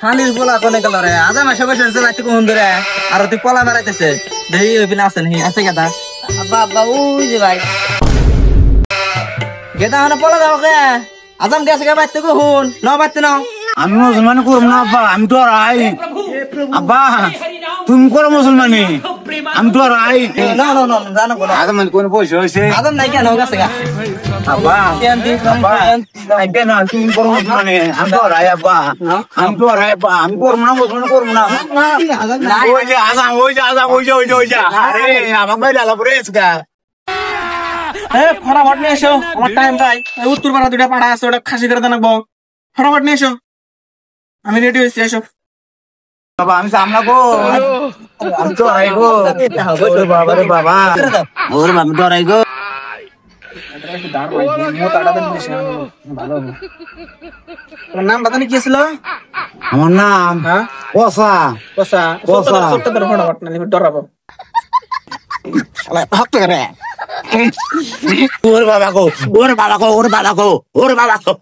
খালির পোলা কোনে গেল রে আজ আমার সবাই শুনছে বাইতে কোন ধরে আর তুই পোলা মারাইতেছে দেই ওই বিনা আছে নি আছে গেদা আব্বা আব্বা ওই যে ভাই গেদা হন পোলা দাও কে আজাম গেছে কে বাইতে কোন ন বাইতে নাও আমি মুসলমান করব না আব্বা আমি তো রাই আব্বা তুমি করো মুসলমানি আমি তো রাই না না না জানো কোন আদম কোন পয়সা হইছে আজাম নাই কেন গেছে গা আব্বা আব্বা আমি কেন তুমি করো মুসলমানি আমি তো রাই আব্বা আমি তো রাই আব্বা আমি করব না মুসলমান করব না ওই যে আরে আমাকে বাইরে আলা পরে এসকা ফটাফট নিয়ে এসো আমার টাইম নাই উত্তর পাড়া দুটা পাড়া আছে ওটা খাসি করে দেনাবো ফটাফট নিয়ে এসো আমি রেডি হয়েছি এসো বাবা আমি সামনা গো আমি তো রাই গো ওরে বাবা রে বাবা ওরে বাবা তো রাই গো নাম বাতানি কি ছিল আমার নাম কোসা কোসা কোসা ফটাফট না ডরাবো হক করে ওরে বাবা গো ওরে বাবা গো